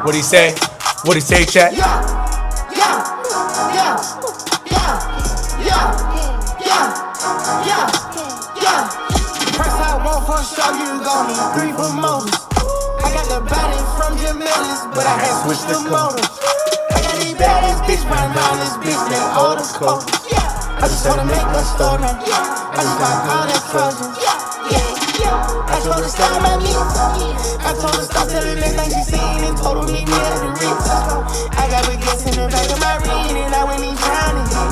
What'd he say? What'd he say, chat? First I want for sure, you gon' need 3 promoters. I got the body from Jamillis, but I had switched the motor. I got these baddest bitch running around this bitch, they all the cold. I just wanna make my story. I just got all that Trojan. I told her stop my me. I told her stop telling everything she seen and told me me as a rich. I got baguettes in the back of my ring and I went in trying to hit.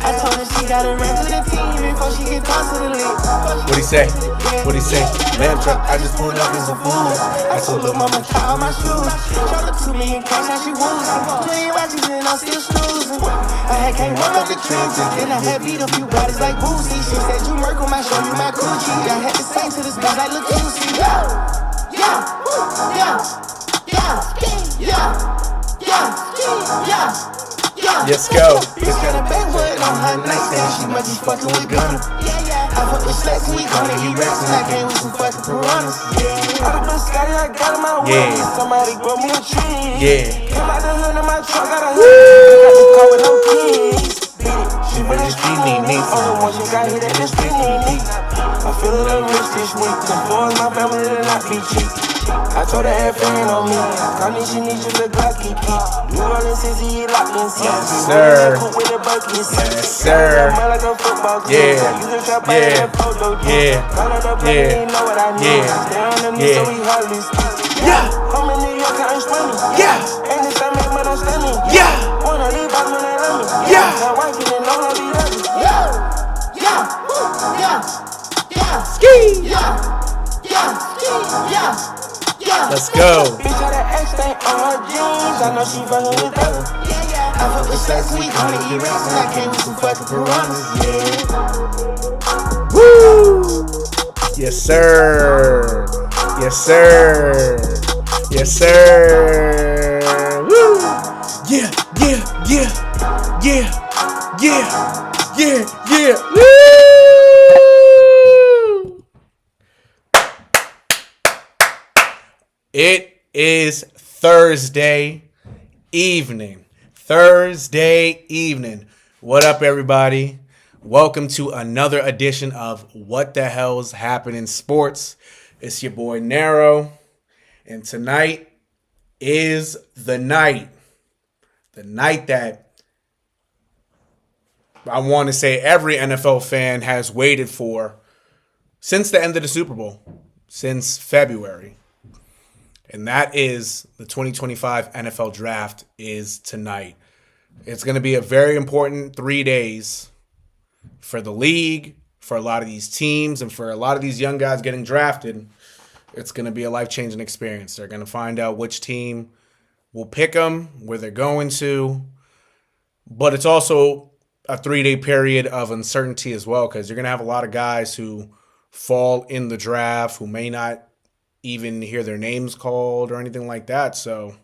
I told her she gotta run to the team before she get tossed to the league. What'd he say? What'd he say? Lamb truck, I just pulled up as a fool. I told her mama try all my shoes. Showed her 2 million cash, now she woozing. 20 watches and I'm still snoozing. I had came one of the trenches, then I had beat a few bodies like Boosie. She said you work on my show, you my coochie. I had to sing to this bitch like look you see. Let's go. Bitch got a backwood on her nightstand, she must be fucking with Gunner. I fuck with slacks and we gonna eat racks and I came with some fucking piranhas. Out of the Scotty, I got in my way. Somebody grow me a tree. Came out the hood in my truck, got a hood. I got the car with no keys. She been the street need. Only one she got hit at the street need. I feel a little rich this week. The boys, my family, they not be cheap. I told her have fan on me. Call me, she needs you to Glocky keep. New Orleans is he locked in seats. Yes, sir. Yes, sir. Yeah. I'm in New York, I'm money. Ain't this time make money standing. Wanna leave out when they love me. My wife didn't know how to be lovely. Ski. Let's go. Bitch had an X stain on her jeans. I know she fucking with that. I fuck with sex, we gonna eat racks, and I came with some fucking piranhas. Woo! Yes, sir. Yes, sir. Yes, sir. Woo! Yeah. Woo! It is Thursday evening. What up, everybody? Welcome to another edition of What the Hell's Happening in Sports. It's your boy Nero, and tonight is the night that I want to say every NFL fan has waited for since the end of the Super Bowl, since February. And that is the 2025 NFL Draft is tonight. It's going to be a very important 3 days for the league, for a lot of these teams, and for a lot of these young guys getting drafted. It's going to be a life-changing experience. They're going to find out which team will pick them, where they're going to. But it's also a 3-day period of uncertainty as well, because you're going to have a lot of guys who fall in the draft who may not even hear their names called or anything like that. So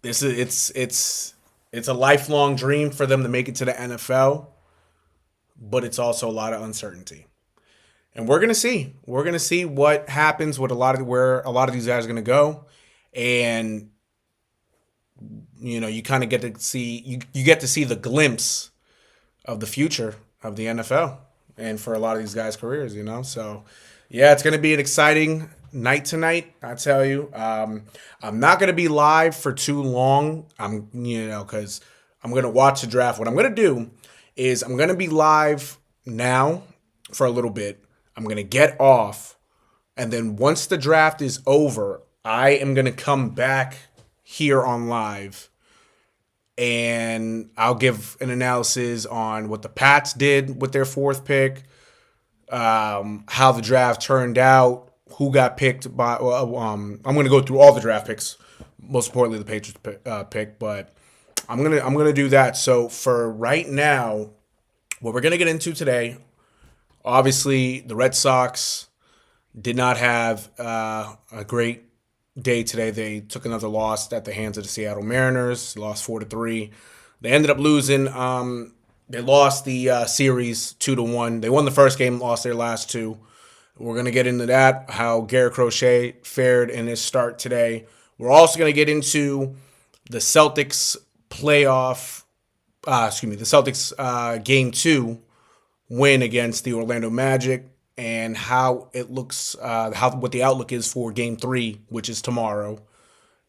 it's a lifelong dream for them to make it to the NFL, but it's also a lot of uncertainty. And we're gonna see what happens with where a lot of these guys are gonna go, and you kind of get to see you get to see the glimpse of the future of the NFL and for a lot of these guys' careers. So. Yeah, it's going to be an exciting night tonight, I tell you. I'm not going to be live for too long, because I'm going to watch the draft. What I'm going to do is I'm going to be live now for a little bit. I'm going to get off, and then once the draft is over, I am going to come back here on live, and I'll give an analysis on what the Pats did with their 4th pick, how the draft turned out, who got picked by. I'm going to go through all the draft picks, most importantly the Patriots pick, but I'm gonna do that. So for right now, what we're gonna get into today, obviously the Red Sox did not have a great day today. They took another loss at the hands of the Seattle Mariners. Lost 4-3. They ended up losing. They lost the series 2-1. They won the first game, lost their last 2. We're going to get into that, how Garrett Crochet fared in his start today We're also going to get into the Celtics playoff, the Celtics game 2 win against the Orlando Magic and how it looks, what the outlook is for game 3, which is tomorrow.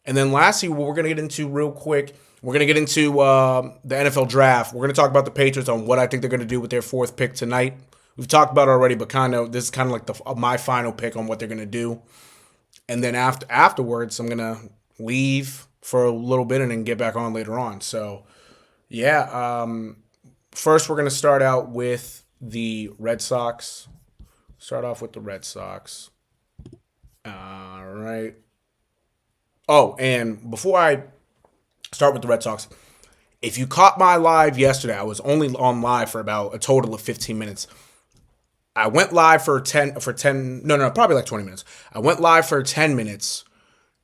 And then lastly, what we're going to get into real quick, we're going to get into the NFL draft. We're going to talk about the Patriots on what I think they're going to do with their 4th pick tonight. We've talked about it already, but this is kind of like my final pick on what they're going to do. And then afterwards, I'm going to leave for a little bit and then get back on later on. So, yeah. First, we're going to start out with the Red Sox. Start off with the Red Sox. All right. Oh, and before I start with the Red Sox, if you caught my live yesterday, I was only on live for about a total of 15 minutes. I went live for 10, probably like 20 minutes. I went live for 10 minutes,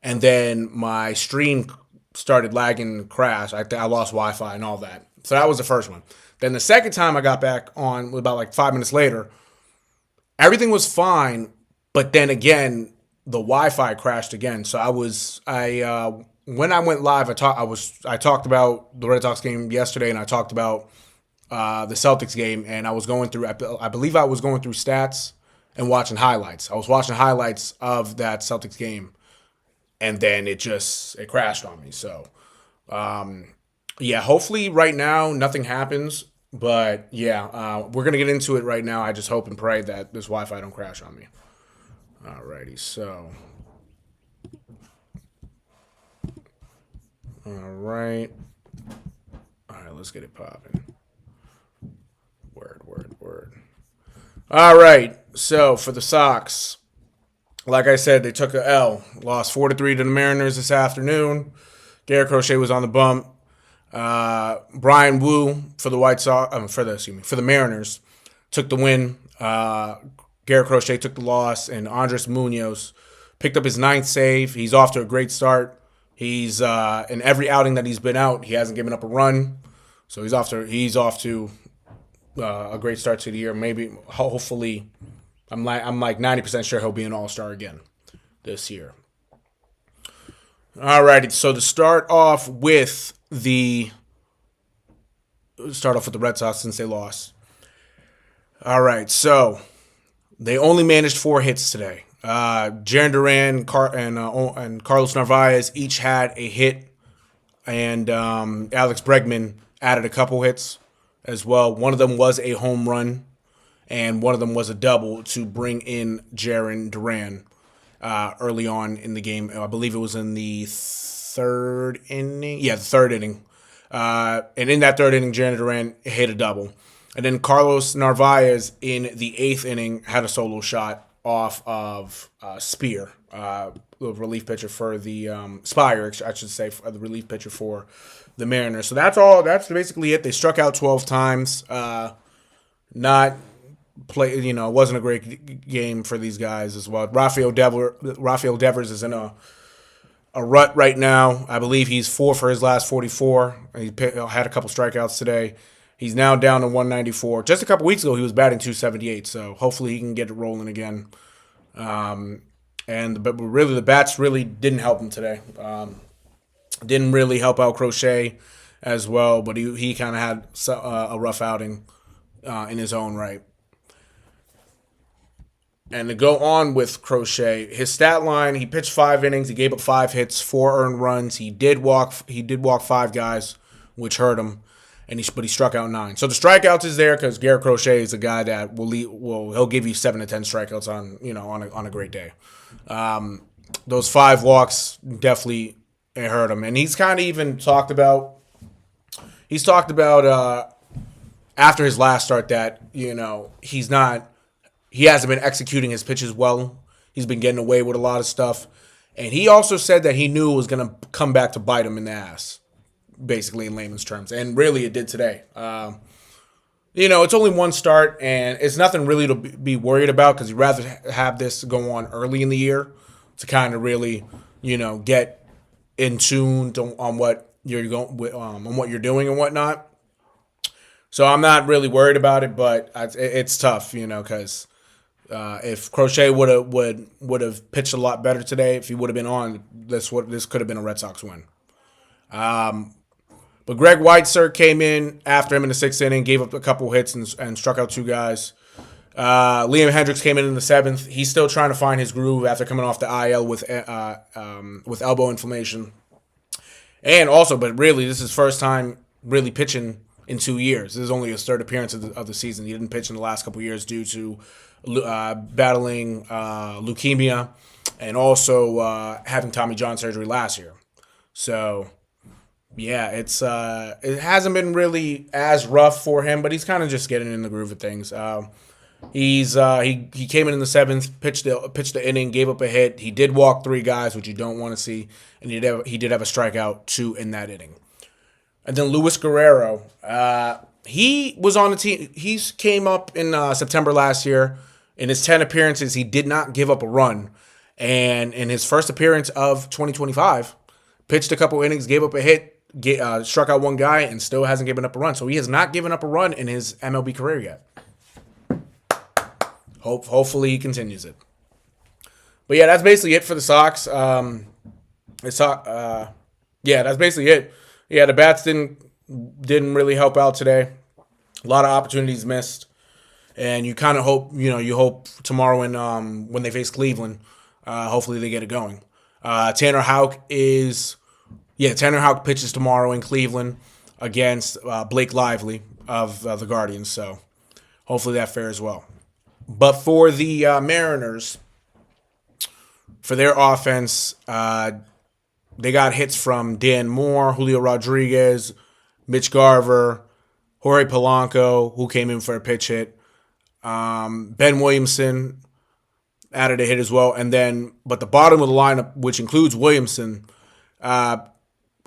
and then my stream started lagging and crashed. I lost Wi-Fi and all that. So that was the first one. Then the second time I got back on, about like 5 minutes later, everything was fine, but then again, the Wi-Fi crashed again. So when I went live, I talked about the Red Sox game yesterday, and I talked about the Celtics game, and I was going through, I believe I was going through stats and watching highlights. I was watching highlights of that Celtics game, and then it crashed on me. So, hopefully right now nothing happens, but we're going to get into it right now. I just hope and pray that this Wi-Fi don't crash on me. Alrighty, so. All right, let's get it popping. Word. All right, so for the Sox, like I said, they took a L. Lost 4-3 to the Mariners this afternoon. Garrett Crochet was on the bump. Brian Wu for the for the Mariners took the win. Garrett Crochet took the loss, and Andres Munoz picked up his 9th save. He's off to a great start. He's in every outing that he's been out, he hasn't given up a run. So he's off to a great start to the year. Maybe, hopefully, I'm like 90% sure he'll be an all-star again this year. All righty, so to start off with the Red Sox since they lost. All right, so they only managed 4 hits today. Jarren Duran and Carlos Narvaez each had a hit, and Alex Bregman added a couple hits as well. One of them was a home run, and one of them was a double to bring in Jarren Duran early on in the game. I believe it was in the 3rd inning. Yeah, the 3rd inning. And in that 3rd inning, Jarren Duran hit a double. And then Carlos Narvaez in the 8th inning had a solo shot off of Spear, the relief pitcher for the Spire, I should say, the relief pitcher for the Mariners. So that's basically it. They struck out 12 times. It wasn't a great game for these guys as well. Rafael Devers is in a rut right now. I believe he's 4 for his last 44. He had a couple strikeouts today. He's now down to 194. Just a couple weeks ago, he was batting 278, so hopefully he can get it rolling again. But really, the bats really didn't help him today. Didn't really help out Crochet as well, but he kind of had a rough outing in his own right. And to go on with Crochet, his stat line: he pitched 5 innings, he gave up 5 hits, 4 earned runs. He did walk 5 guys, which hurt him. But he struck out 9. So the strikeouts is there because Garrett Crochet is a guy that he'll give you 7 to 10 strikeouts on a great day. Those 5 walks definitely hurt him, and he's kind of even talked about after his last start that he hasn't been executing his pitches well. He's been getting away with a lot of stuff, and he also said that he knew it was going to come back to bite him in the ass. Basically, in layman's terms, and really it did today. It's only one start, and it's nothing really to be worried about because you'd rather have this go on early in the year to kind of really, get in tune on what you're doing and whatnot. So I'm not really worried about it, but it's tough, because If Crochet would have pitched a lot better today, if he would have been on, this could have been a Red Sox win. But Greg Weitzer came in after him in the 6th inning, gave up a couple hits and struck out 2 guys. Liam Hendricks came in the 7th. He's still trying to find his groove after coming off the IL with elbow inflammation. And also, but really, this is his first time really pitching in 2 years. This is only his 3rd appearance of the season. He didn't pitch in the last couple of years due to battling leukemia and also having Tommy John surgery last year. So, yeah, it hasn't been really as rough for him, but he's kind of just getting in the groove of things. He came in the 7th, pitched the inning, gave up a hit. He did walk 3 guys, which you don't want to see, and he did have a strikeout 2 in that inning. And then Luis Guerrero, he was on the team. He came up in September last year. In his 10 appearances, he did not give up a run, and in his first appearance of 2025, pitched a couple innings, gave up a hit. Struck out 1 guy and still hasn't given up a run. So he has not given up a run in his MLB career yet. Hopefully he continues it. But yeah, that's basically it for the Sox. That's basically it. Yeah, the bats didn't really help out today. A lot of opportunities missed, and you kind of hope tomorrow when they face Cleveland, hopefully they get it going. Tanner Houck pitches tomorrow in Cleveland against Blake Lively of the Guardians, so hopefully that fares well. But for the Mariners, for their offense, they got hits from Dan Moore, Julio Rodriguez, Mitch Garver, Jorge Polanco, who came in for a pitch hit. Ben Williamson added a hit as well. But the bottom of the lineup, which includes Williamson,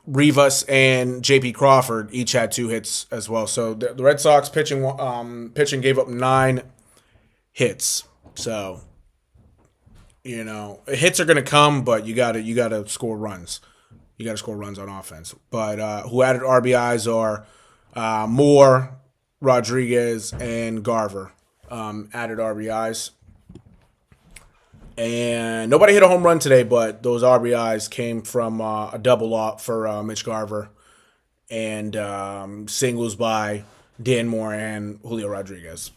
Rivas and J.P. Crawford each had 2 hits as well. So the Red Sox pitching gave up 9 hits. So, hits are going to come, but you got to score runs. You got to score runs on offense. But who added RBIs are Moore, Rodriguez, and Garver added RBIs. And nobody hit a home run today, but those RBIs came from a double up for Mitch Garver and singles by Dan Moore and Julio Rodriguez.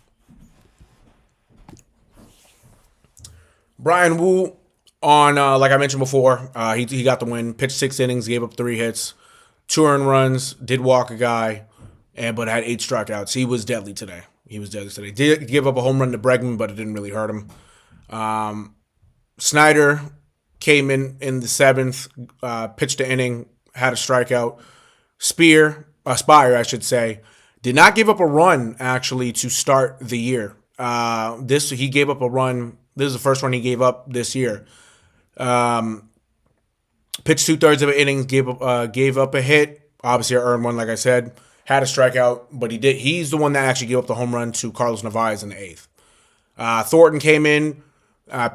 Brian Wu, like I mentioned before, he got the win. Pitched 6 innings, gave up 3 hits, 2 earned runs, did walk a guy, but had 8 strikeouts. He was deadly today. Did give up a home run to Bregman, but it didn't really hurt him. Snyder came in the 7th, pitched an inning, had a strikeout. Spire, I should say, did not give up a run, actually, to start the year. He gave up a run. This is the first run he gave up this year. Pitched 2/3 of an inning, gave up a hit. Obviously, I earned one, like I said. Had a strikeout, but he's the one that actually gave up the home run to Carlos Narvaez in the 8th. Thornton came in,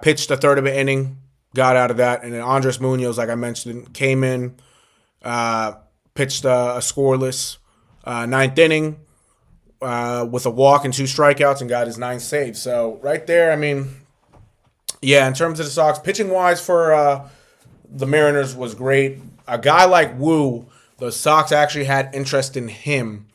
pitched 1/3 of an inning, got out of that. And then Andres Munoz, like I mentioned, came in, pitched a scoreless 9th inning with a walk and 2 strikeouts and got his 9th save. So right there, in terms of the Sox, pitching-wise for the Mariners was great. A guy like Wu, the Sox actually had interest in him,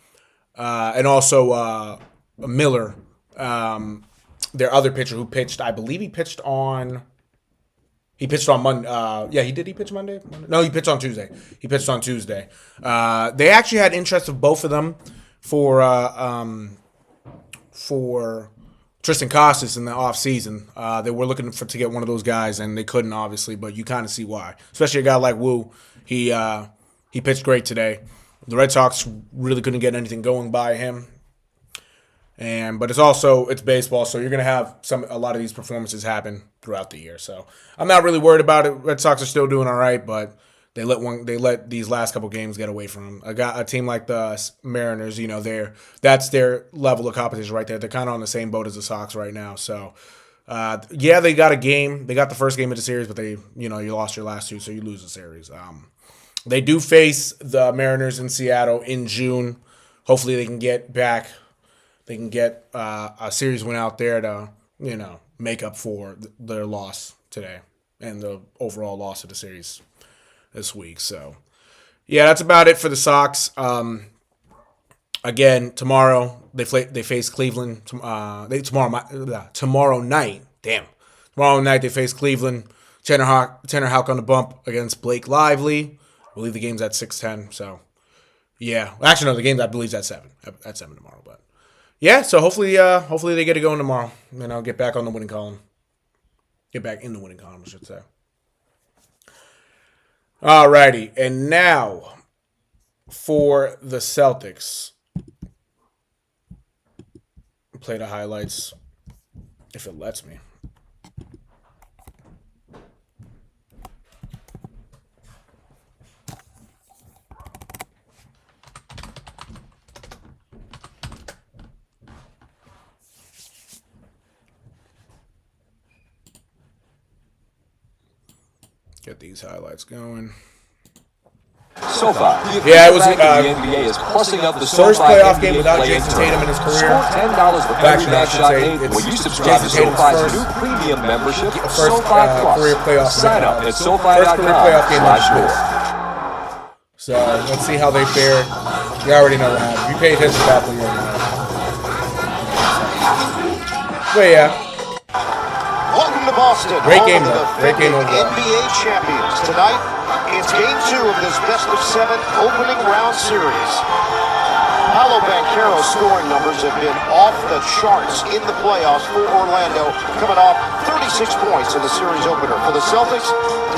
and also Miller, their other pitcher who pitched. I believe he pitched on Monday. He did. He pitched Monday? No, he pitched on Tuesday. They actually had interest of both of them for Tristan Casas in the offseason. They were looking to get one of those guys, and they couldn't, obviously, but you kind of see why. Especially a guy like Wu. He pitched great today. The Red Sox really couldn't get anything going by him. But it's baseball, so you're going to have a lot of these performances happen throughout the year. So I'm not really worried about it. Red Sox are still doing all right, but they let these last couple games get away from them. A team like the Mariners, that's their level of competition right there. They're kind of on the same boat as the Sox right now. So they got a game. They got the first game of the series, but you lost your last 2, so you lose the series. They do face the Mariners in Seattle in June. Hopefully they can get back. They can get a series win out there to, make up for their loss today and the overall loss of the series this week. So, yeah, that's about it for the Sox. Again, tomorrow they face Cleveland. Tomorrow night. Damn. Tomorrow night they face Cleveland. Tanner Houck on the bump against Blake Lively. I believe the game's at 6:10. So, yeah. Actually, no, the game's I believe is at 7. At 7 tomorrow. But yeah, so hopefully they get it going tomorrow. And I'll get back on the winning column. Get back in the winning column, I should say. Alrighty, and now for the Celtics. Play the highlights if it lets me. Get these highlights going. So far, yeah, it was the NBA is plussing up the first playoff game without Jason Tatum in his career. Score $10 for every match shot made when you subscribe to SoFi's new premium membership, SoFi Plus. Career playoff Sign up at SoFi.com/score. So let's see how they fare. You already know what happened. If you pay attention to that, you already know. But yeah. Welcome to Boston. Great game, though. Great game overall. NBA champions tonight. It's Game 2 of this best-of-7 opening round series. Paolo Banchero's scoring numbers have been off the charts in the playoffs for Orlando, coming off 36 points in the series opener. For the Celtics,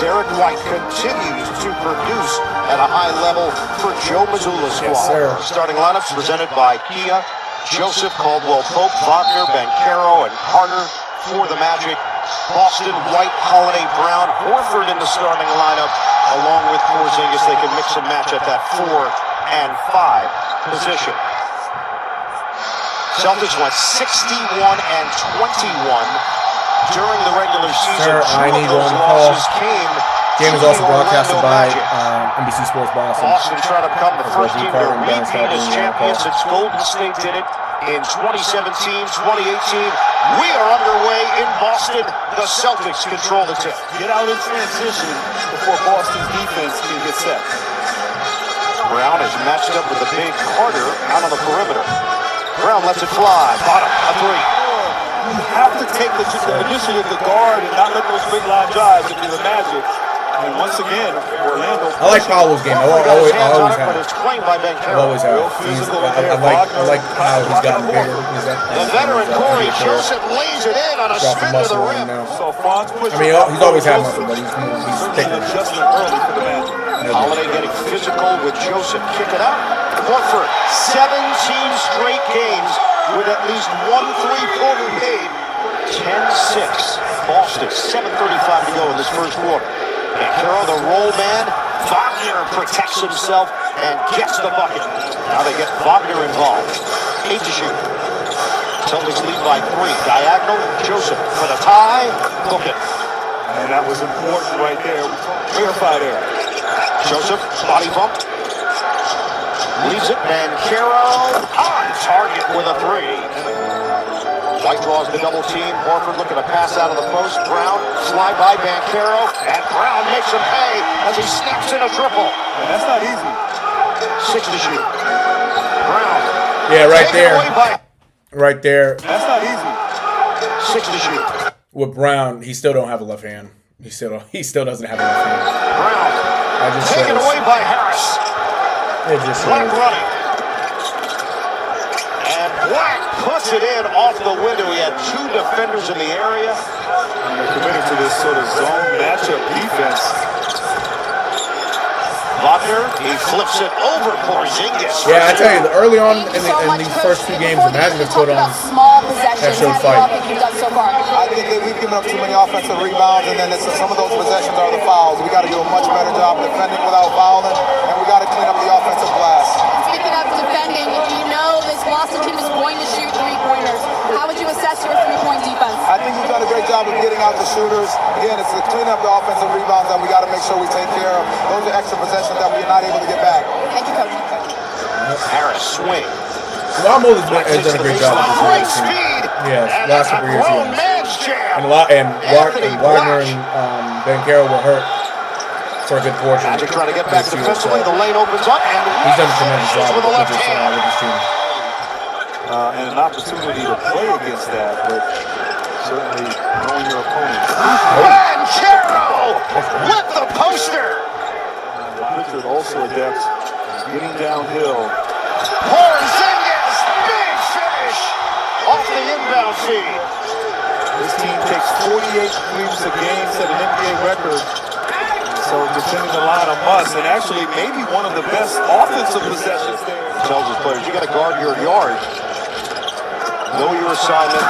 Derek White continues to produce at a high level for Joe Mazzulla's squad. Yes, sir. Starting lineups presented by Kia, Joseph, Caldwell Pope, Wagner, Banchero, and Carter for the Magic. Boston, White, Holiday, Brown, Horford in the starting lineup, along with Porzingis. They can mix and match at that 4 and 5 position. Celtics went 61 and 21 during the regular season. I need one call. Game is also broadcasted by NBC Sports Boston. Boston trying to become the first team to repeat as champions since Golden State did it in 2017, 2018. We are underway in Boston. The Celtics control the tip. Get out in transition before Boston's defense can get set. Brown is matched up with the big Carter out on the perimeter. Brown lets it fly. Bottom, a three. You have to take the initiative to guard and not let those big line drives if you're the Magic. And once again, Orlando. I like Paolo's game. I always have. But it's claimed by I always have. I like how he's gotten bigger. The veteran Corey Joseph lays it in on a spin to the rim. So Franz pushes. I mean, he's always had muscle, but he's thicker. An adjustment early for the Magic. Holiday getting physical with Joseph. Kick it out. Horford, 17 straight games with at least one three-pointer made. 10-6. Boston, 7:35 to go in this first quarter. Banchero, the roll man. Wagner protects himself and gets the bucket. Now they get Wagner involved. 8 to shoot. Celtics lead by 3. Diagonal, Joseph for the tie. Book it. And that was important right there. Clarify there. Joseph, body bump. Leaves it. Banchero on target with a 3. White draws the double team. Horford looking to pass out of the post. Brown, slide by Banchero, and Brown makes him pay as he snaps in a triple. And that's not easy. 6 to shoot. Brown. Yeah, right there. Right there. That's not easy. 6 to shoot. With Brown, he still don't have a left hand. He still doesn't have a left hand. Brown. Taken away by Harris. It just Black running. And Black puts it in off the window. He had 2 defenders in the area. And they're committed to this sort of zone matchup defense. Wagner, he flips it over Porzingis. Yeah, I tell you, early on in these first 2 games, the Magic have put on that showed fight. I think that we've given up too many offensive rebounds, and then some of those possessions are the fouls. We got to do a much better job defending without fouling, and we got to clean up the offensive glass. Speaking of defending, you know this Boston team is going to shoot three-pointers. How would you assess your three-point defense? I think we've done a great job of getting out the shooters. Again, it's to clean up the offensive rebounds that we got to make sure we take care of. Those are extra possessions that we're not able to get back. Thank you, Coach. Harris swing. Almost has done a great job with this Great team. speed. Yeah, last couple years. Grown man Nose jam. And Anthony Wagner Black. and Banchero were hurt for a good portion. Magic trying to get back this year, defensively. so The lane opens up, and he's done a tremendous finishes job with the left with hand. his team. And an opportunity to play against that, but certainly knowing your opponent. Banchero with the poster. Richard also adept getting downhill. Porzingis, big finish off the inbound feed. This team takes 48 threes a game, set an NBA record. So defending the line a must, and actually maybe one of the best offensive possessions there. Tells his players, you got to guard your yard. Know your assignment.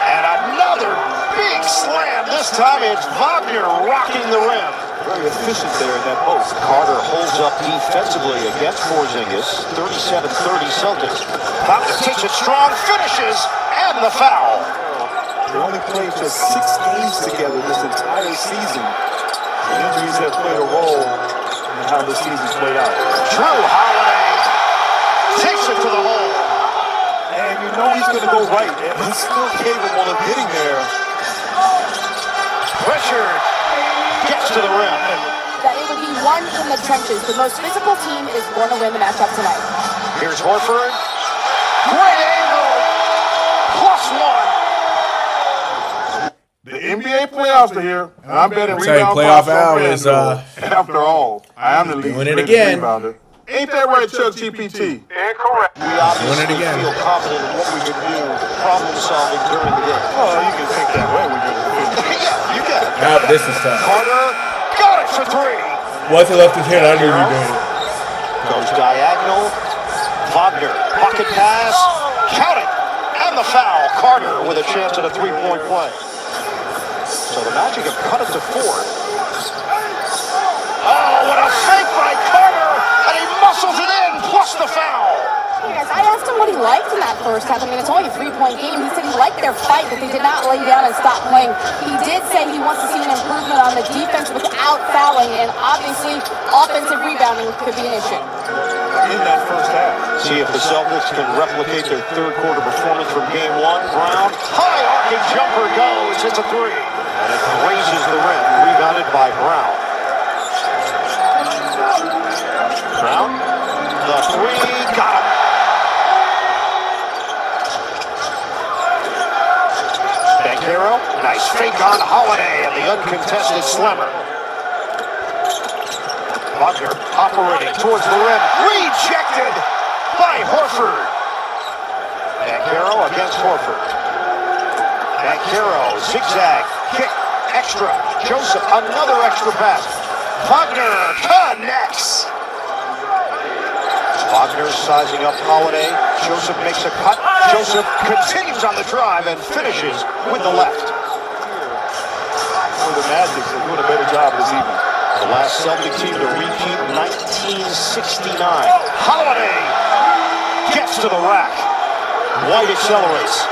And another big slam. This time it's Wagner rocking the rim. Very efficient there in that post. Carter holds up defensively against Porzingis. 37-30 Celtics. Wagner takes it strong, finishes, and the foul. They only played just 6 games together this entire season. The injuries have played a role in how the season's played out. Drew Holiday takes it to the hole. And you know he's going to go right, and he's still capable of getting there. Pressure gets to the rim. That it would be one in the trenches. The most physical team is going to win the matchup tonight. Here's Horford. Great angle. +1. The NBA playoffs are here, and I'm betting tell you, rebound playoff costs on Al is, FanDuel. After all, I am the league's doing it greatest again. rebounder. Ain't that right, Chuck GPT? We Incorrect. obviously Doing it again. feel confident in what we can do problem solving during the game. Well, you can think that way when you're Yeah, you got it. Now, this is tough. Carter got it for 3. Once he left his head, I knew he did. Goes diagonal. Wagner, pocket pass. Count it. And the foul. Carter with a chance at a 3-point play. So the Magic have cut it to 4. Oh, what a fake by Carter. And he muscles it in, plus the foul. Hey guys, I asked him what he liked in that first half. I mean, it's only a 3-point game. He said he liked their fight, but they did not lay down and stop playing. He did say he wants to see an improvement on the defense without fouling, and obviously offensive rebounding could be an issue. in that first half. See if the Celtics can replicate their third quarter performance from game 1. Brown, high arcing jumper goes, it's a 3. And it grazes the rim, rebounded by Brown. Brown, the 3, got him. Banchero, nice fake on Holiday and the uncontested slammer. Wagner operating towards the rim, rejected by Horford. Banchero against Horford. Banchero, zigzag, kick, extra. Joseph, another extra pass. Wagner connects. Wagner sizing up Holiday. Joseph makes a cut. Joseph continues on the drive and finishes with the left. For the Magic, they're doing a better job this evening. The last Celtic team to repeat 1969. Holiday gets to the rack. White accelerates.